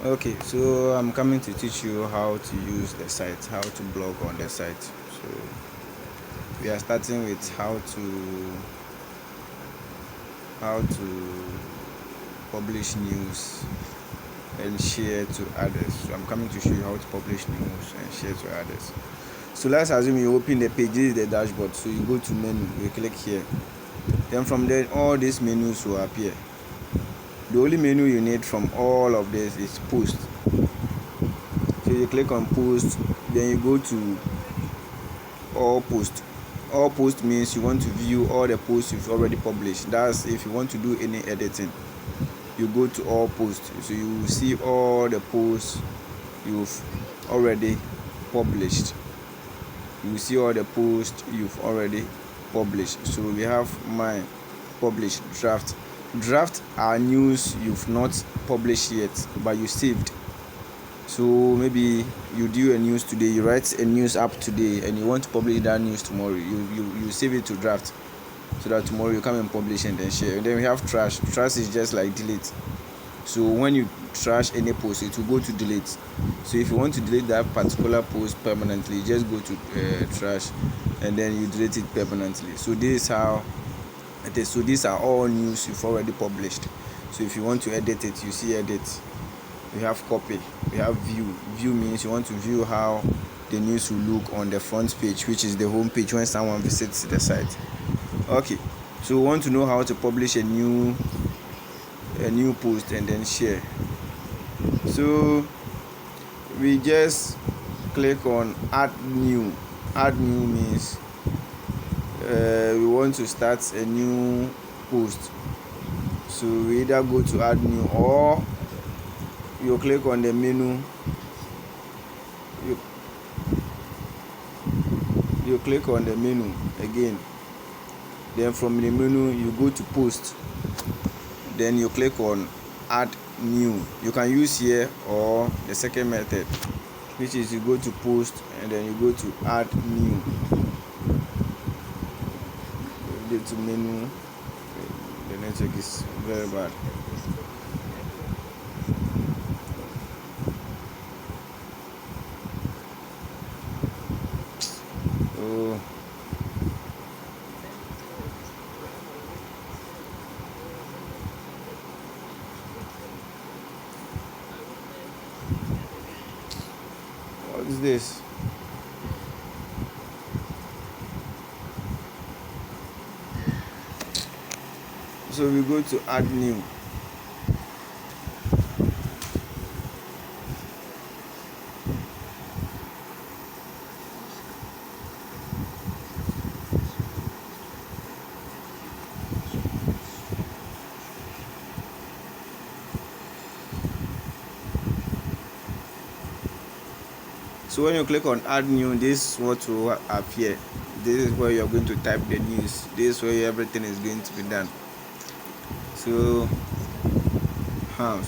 Okay, so I'm coming to teach you how to use the site, how to blog on the site. So we are starting with how to publish news and share to others. So I'm coming to show you how to publish news and share to others. So let's assume you open the page. This is the dashboard. So you go to menu, you click here. Then from there, all these menus will appear. The only menu you need from all of this is post. So you click on post, then you go to all post. All post means you want to view all the posts you've already published. That's if you want to do any editing. You go to all posts, so you will see all the posts you've already published. You will see all the posts you've already published. So we have my published draft. Draft are news you've not published yet, but you saved. So maybe you do a news today, you write a news up today, and you want to publish that news tomorrow. You save it to draft, so that tomorrow you come and publish and then share. And then we have trash. Trash is just like delete. So when you trash any post, it will go to delete. So if you want to delete that particular post permanently, you just go to trash, and then you delete it permanently. So this is how it is. So these are all news you've already published. So if you want to edit it, you see edit. We have copy, we have view. View means you want to view how the news will look on the front page, which is the home page when someone visits the site. Okay, so we want to know how to publish a new post and then share. So we just click on add new. Add new means we want to start a new post. So we either go to add new, or you click on the menu, you click on the menu again, then from the menu you go to post, then you click on add new. You can use here or the second method, which is you go to post and then you go to add new. You go to menu. The network is very bad. What is this? So we go to add new. So when you click on add new, this is what will appear. This is where you're going to type the news. This is where everything is going to be done. So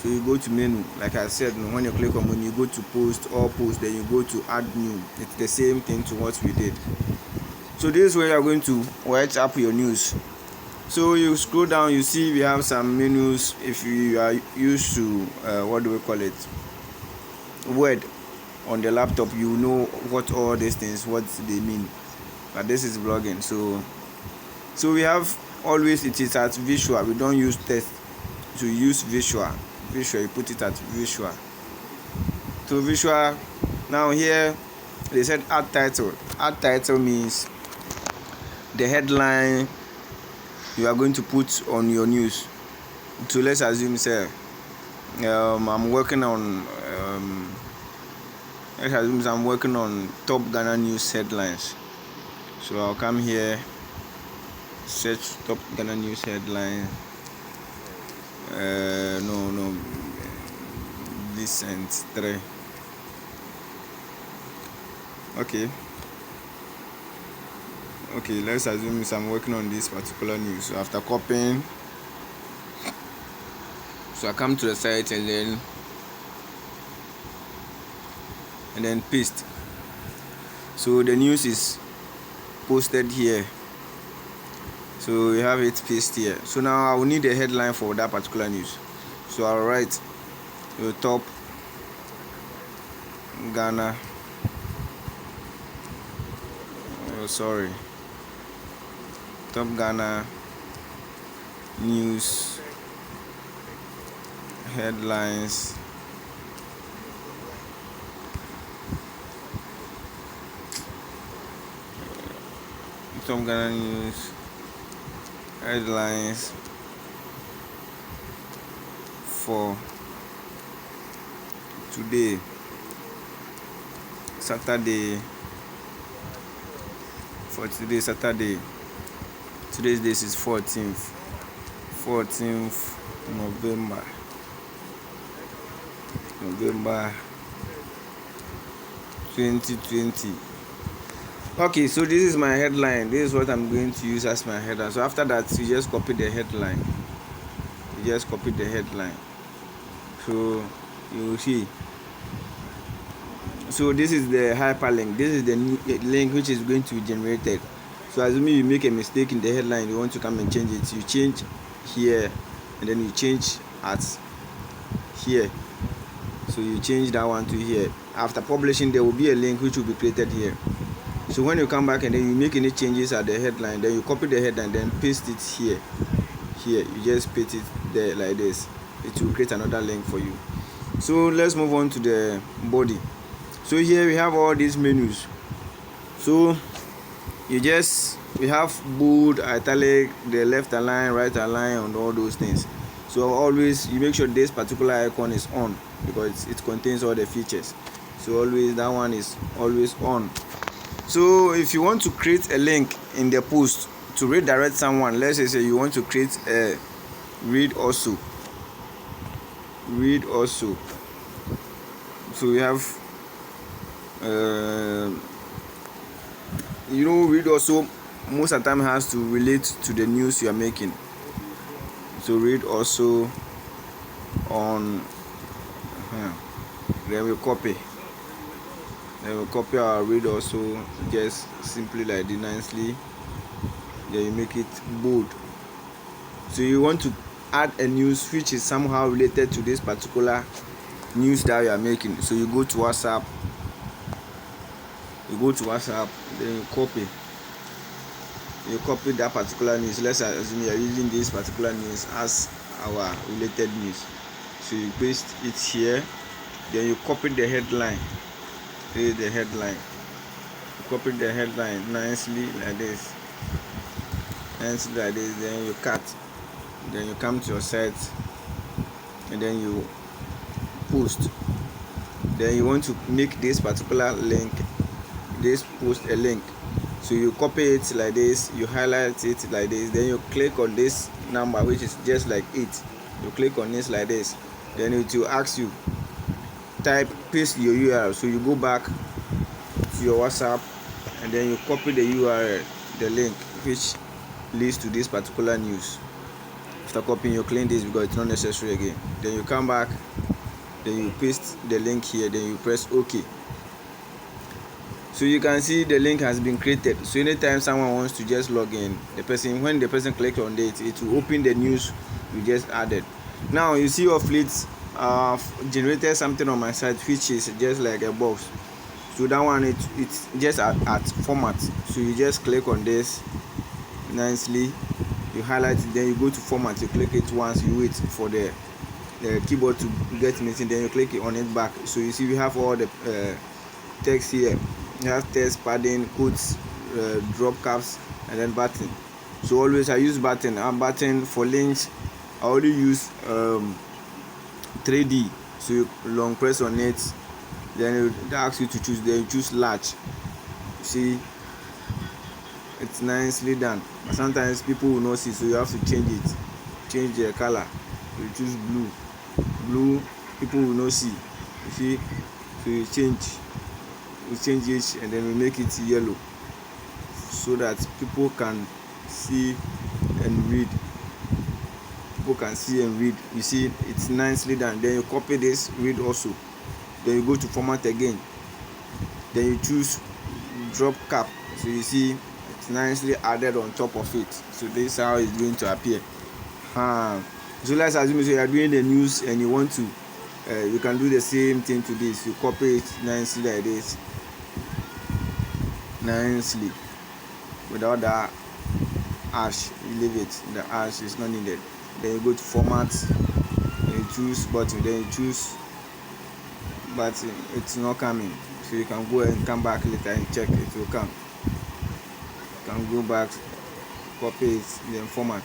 you go to menu. Like I said, when you click on menu, you go to post, all post, then you go to add new. It's the same thing to what we did. So this is where you're going to write up your news. So you scroll down, you see we have some menus. If you are used to what do we call it, Word on the laptop, you know what all these things, what they mean. But this is blogging. So we have always, it is at visual. We don't use text. So you use visual. You put it at visual. So visual. Now here they said add title. Add title means the headline you are going to put on your news. So let's assume, say, I'm working on top Ghana news headlines. So I'll come here, search top Ghana news headline. No, Vicent 3. Okay, let's assume I'm working on this particular news. So after copying, so I come to the site and then paste. So the news is posted here. So we have it pasted here. So now I will need a headline for that particular news. So I'll write the top Ghana. Oh, sorry. Top Ghana news headlines. Top Ghana news headlines for today, Saturday. For today, Saturday. Today's date is 14th November 2020. Okay, so this is my headline. This is what I'm going to use as my header. So after that, you just copy the headline. So you will see. So this is the hyperlink. This is the new link which is going to be generated. So assuming you make a mistake in the headline, you want to come and change it. You change here, and then you change at here. So you change that one to here. After publishing, there will be a link which will be created here. So when you come back and then you make any changes at the headline, then you copy the headline, then paste it here. You just paste it there like this. It will create another link for you. So let's move on to the body. So here we have all these menus. So we have bold, italic, the left align, right align, and all those things. So always you make sure this particular icon is on because it contains all the features. So always that one is always on. So if you want to create a link in the post to redirect someone, let's say you want to create a read also. So we have read also most of the time has to relate to the news you are making. So read also on then we copy our read also just simply like this nicely. Then you make it bold. So you want to add a news which is somehow related to this particular news that you are making. So you go to WhatsApp, then you copy that particular news. Let's assume you are using this particular news as our related news. So you paste it here, then you copy the headline. You copy the headline nicely like this. Then you cut. Then you come to your site and then you post. Then you want to make this particular link, this post a link. So you copy it like this, you highlight it like this, then you click on this number which is just like 8. You click on this like this, then it will ask you paste your URL. So you go back to your WhatsApp and then you copy the URL, the link which leads to this particular news. After copying, you clean this because it's not necessary again. Then you come back, then you paste the link here, then you press OK. So you can see the link has been created. So anytime someone wants to just log in, when the person clicks on it, it will open the news you just added. Now you see of late generated something on my site which is just like a box. So that one it's just at format. So you just click on this nicely, you highlight it, then you go to format, you click it once, you wait for the keyboard to get missing, then you click it on it back. So you see we have all the text here. You have text, padding, quotes, drop caps, and then button. So always I use button. Button for links I only use 3D. So you long press on it, then it asks you to choose. Then you choose large. See, it's nicely done. But sometimes people will not see, so you have to change the color. You choose blue, people will not see. You see, so you change it and then we make it yellow so that people can see and read. You see, it's nicely done. Then you copy this read also, then you go to format again, then you choose drop cap. So you see it's nicely added on top of it. So this is how it's going to appear. So let's assume you are doing the news and you want to You can do the same thing to this. You copy it nicely like this, nicely, without that hash. You leave it, the hash is not needed. Then you go to format, then you choose button, then you choose, but it's not coming, so you can go and come back later and check it will come. You can go back, copy it, then format,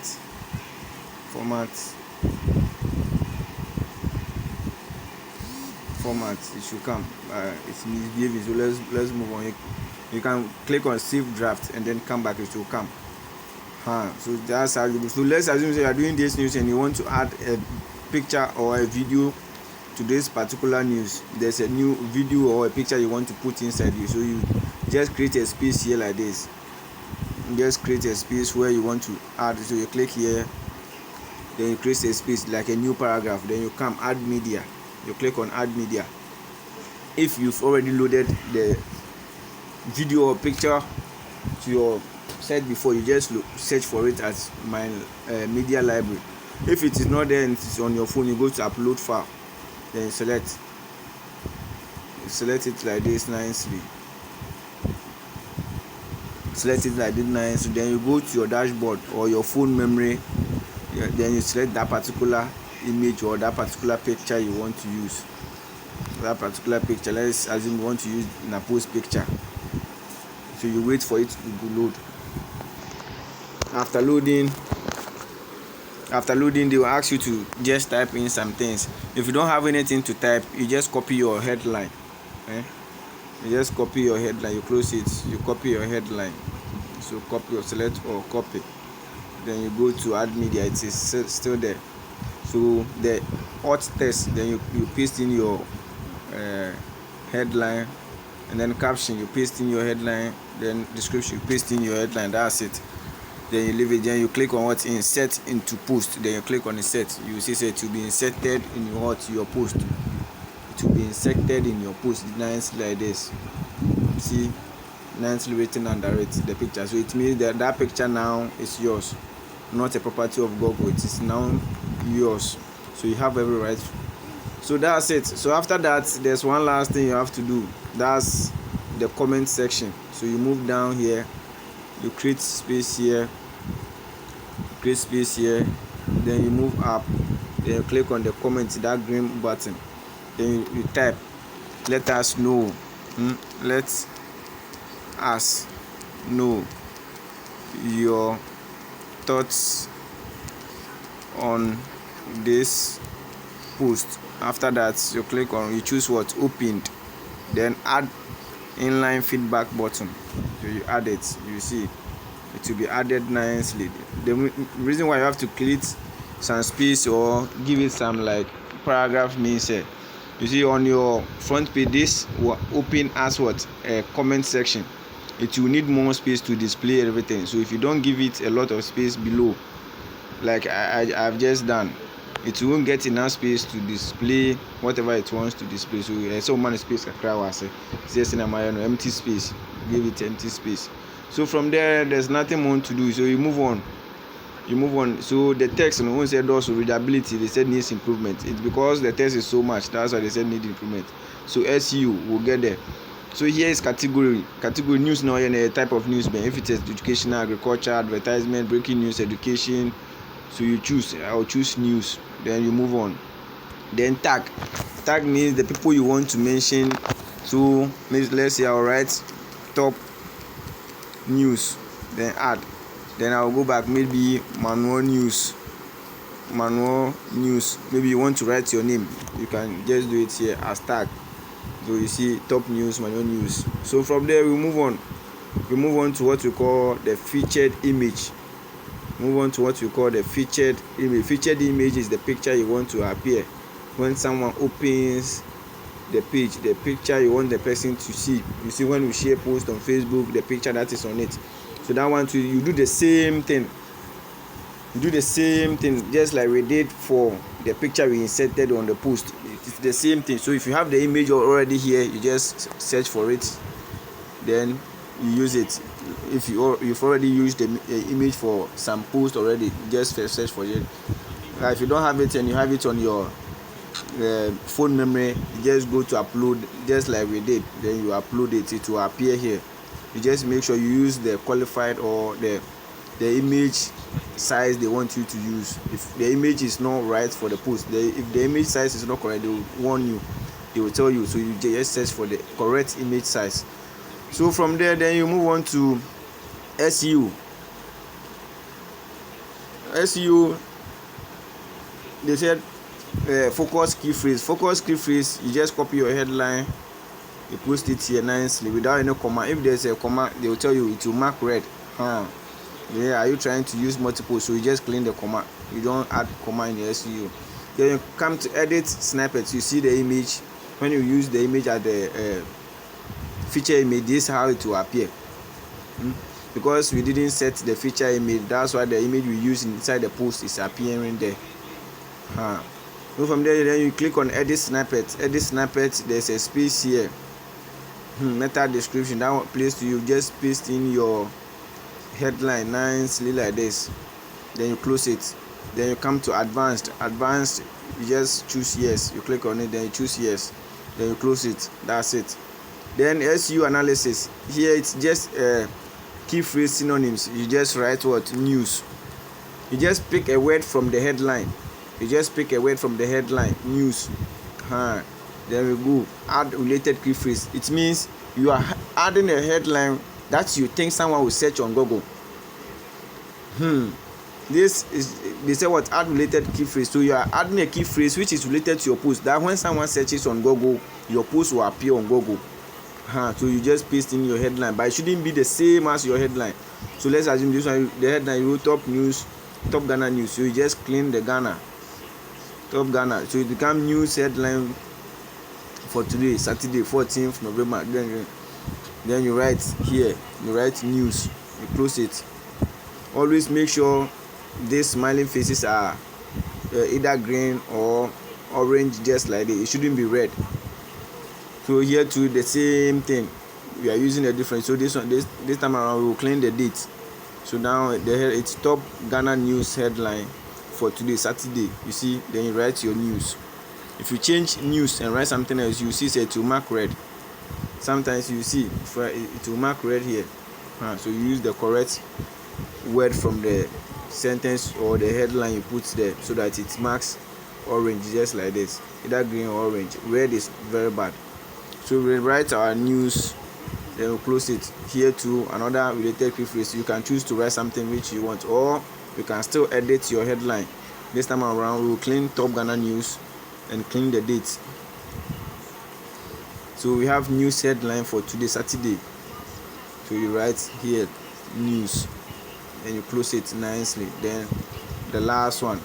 it should come. It's misbehaving, so let's move on. You can click on save draft and then come back, it will come. So that's how you do. So let's assume you are doing this news and you want to add a picture or a video to this particular news. There's a new video or a picture you want to put inside you, so you just create a space here like this. Just create a space where you want to add. So you click here, then you create a space like a new paragraph, then you come add media, you click on add media. If you've already loaded the video or picture to your site before, you just search for it as my media library. If it is not there and it is on your phone, you go to upload file, then you select it like this nicely. Then you go to your dashboard or your phone memory, then you select that particular image or that particular picture you want to use. That particular picture, let's assume you want to use a post picture, so you wait for it to load. After loading, they will ask you to just type in some things. If you don't have anything to type, you just copy your headline. You just copy your headline, you close it, you copy your headline. So copy or select or copy, then you go to add media, it is still there. So the hot text, then you paste in your headline, and then caption, you paste in your headline, then description, you paste in your headline. That's it. Then you leave it. Then you click on what, insert into post. Then you click on insert. You see it will be inserted in your post. It will be inserted in your post nicely like this. See, nicely written under it, the picture. So it means that picture now is yours, not a property of Google. It is now yours. So you have every right. So that's it. So after that, there's one last thing you have to do. That's the comment section. So you move down here, you create space here, then you move up, then you click on the comment, that green button, then you type let us know your thoughts on this post. After that, you choose what, opened, then add inline feedback button. So you add it, you see it will be added nicely. The reason why you have to create some space or give it some like paragraph means you see on your front page this will open as what, a comment section. It will need more space to display everything. So if you don't give it a lot of space below, like I've just done, it won't get enough space to display whatever it wants to display. So many space just in empty space, give it empty space. So from there's nothing more to do. So you move on. So the text, and when said also readability, they said needs improvement. It's because the text is so much, that's why they said need improvement. So SEO will get there. So here is category news now, and a type of news. If it is educational, agriculture, advertisement, breaking news, education, so you choose. I'll choose news. Then you move on. Then tag means the people you want to mention. So let's say I'll write top news, then add. Then I'll go back, maybe manual news. Maybe you want to write your name, you can just do it here as tag. So you see top news, manual news. So from there we move on to what we call the featured image. Featured image is the picture you want to appear when someone opens the page, the picture you want the person to see. You see, when we share post on Facebook, the picture that is on it. So that one too, you do the same thing. Just like we did for the picture we inserted on the post. It's the same thing. So if you have the image already here, you just search for it, then you use it. If you've already used the image for some post already, just search for it. If you don't have it and you have it on your phone memory, you just go to upload, just like we did. Then you upload it, it will appear here. You just make sure you use the qualified or the image size they want you to use. If the image is not right for the post, if the image size is not correct, they will warn you, they will tell you. So you just search for the correct image size. So from there, then you move on to SEO. They said focus key phrase. You just copy your headline, you post it here nicely without any comma. If there's a comma, they will tell you, it will mark red. Yeah, are you trying to use multiple? So you just clean the comma, you don't add comma in your SEO. Then you come to edit snippets. You see the image. When you use the image at the feature image, this is how it will appear. Because we didn't set the feature image, that's why the image we use inside the post is appearing there. So from there, then you click on edit snippet. There's a space here, meta description. That one place to you just paste in your headline nicely like this. Then you close it. Then you come to advanced, you just choose yes. You click on it, then you choose yes, then you close it. That's it. Then SEO analysis. Here it's just key phrase synonyms. You just write what? News. You just pick a word from the headline. News. Then we go add related key phrase. It means you are adding a headline that you think someone will search on Google. This is, they say what? Add related key phrase. So you are adding a key phrase which is related to your post, that when someone searches on Google, your post will appear on Google. So you just paste in your headline, but it shouldn't be the same as your headline. So let's assume this one, the headline, you wrote top Ghana news. So you just clean the top Ghana. So it become news headline for today, Saturday 14th November. Then you write here, you write news, you close it. Always make sure these smiling faces are either green or orange, just like this. It shouldn't be red. So here too, the same thing, we are using a different. So this one, this time around, we will clean the date. So now it's top Ghana news headline for today, Saturday. You see, then you write your news. If you change news and write something else, you see it will mark red. Sometimes you see it will mark red here. So you use the correct word from the sentence or the headline you put there, so that it marks orange, just like this, either green or orange. Red is very bad. So we write our news, then we'll close it. Here too, another related key phrase. You can choose to write something which you want, or you can still edit your headline. This time around, we will clean top Ghana news and clean the dates. So we have news headline for today, Saturday. So you write here news, and you close it nicely. Then the last one,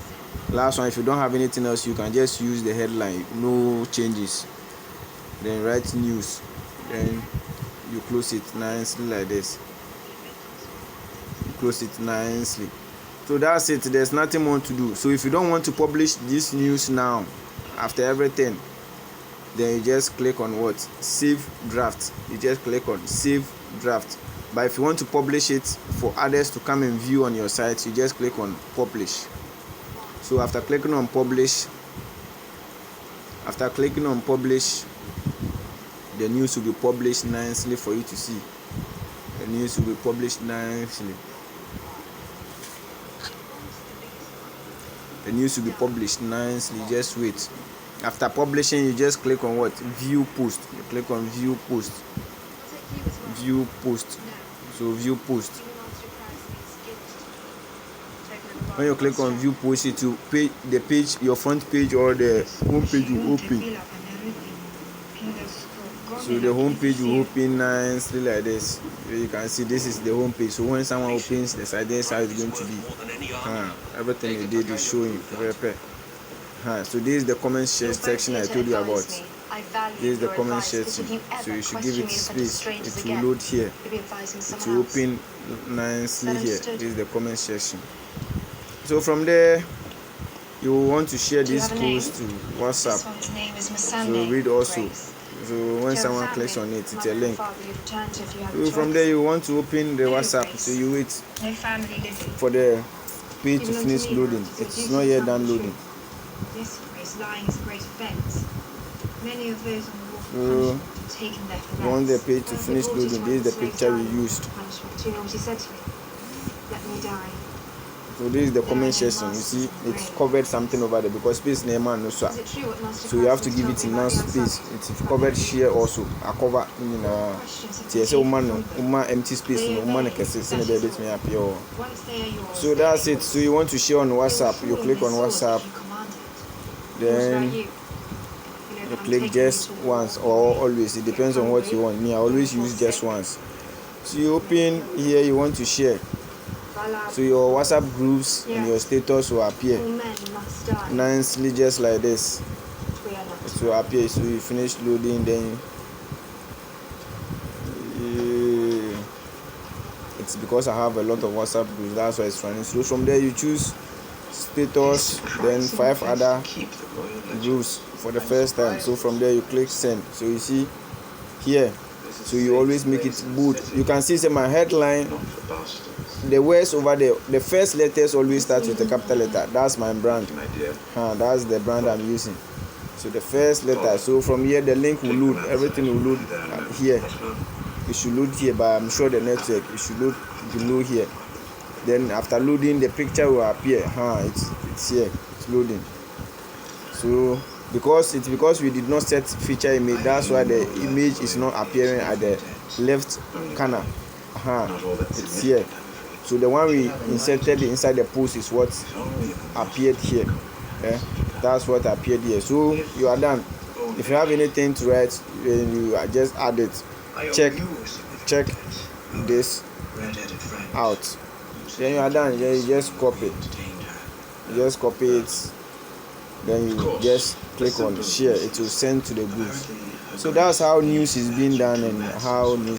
if you don't have anything else, you can just use the headline, no changes. Then write news, then you close it nicely like this. You close it nicely. So that's it. There's nothing more to do. So if you don't want to publish this news now, after everything, then you just click on what? Save draft. You just click on save draft. But if you want to publish it for others to come and view on your site, you just click on publish. So after clicking on publish, the news will be published nicely for you to see. The news will be published nicely. Just wait. After publishing, you just click on what? View post. You click on view post. So view post. When you click on view post, it will page the page, your front page or the home page will open. So the home page will open nicely like this. You can see this is the home page. So when someone opens the site, this is how it's going to be. Everything you did is showing. So this is the comment section I told you about. This is the comment section. So you should give it space. It will load here. It will open nicely here. This is the comment section. So from there, you want to share this post to WhatsApp. So read also. So when someone clicks on it, it's a link. So from there, you want to open the WhatsApp. So you wait for the page to finish loading. It's not yet done loading. So you want the page to finish loading. This is the picture we used. So this is the comment section. You see, it's covered something over there because space name and no so you have to give it enough space. It's covered share also. I cover empty space no woman can say me appear. So that's it. So you want to share on WhatsApp, you click on WhatsApp, then you click just once or always. It depends on what you want. Me, I always use just once. So you open here, you want to share. So your WhatsApp groups and your status will appear nicely just like this. It will appear. So you finish loading, then it's because I have a lot of WhatsApp groups, that's why it's running. So from there you choose status, then 5 other groups for the first time. So from there you click send. So you see here, so you always make it bold. You can see my headline, the words over there, the first letters always start with a capital letter. That's my brand. That's the brand I'm using. So the first letter. So from here the link will load. Everything will load here. It should load here, but I'm sure the network it should load below here. Then after loading, the picture will appear. It's here. It's loading. So because we did not set feature image, that's why the image is not appearing at the left corner. It's here. So the one we inserted inside the post is what appeared here. That's what appeared here. So you are done. If you have anything to write, you just add it. Check this out. Then you are done. Then you just copy it. Then you just click on share. It will send to the group. So that's how news is being done and how news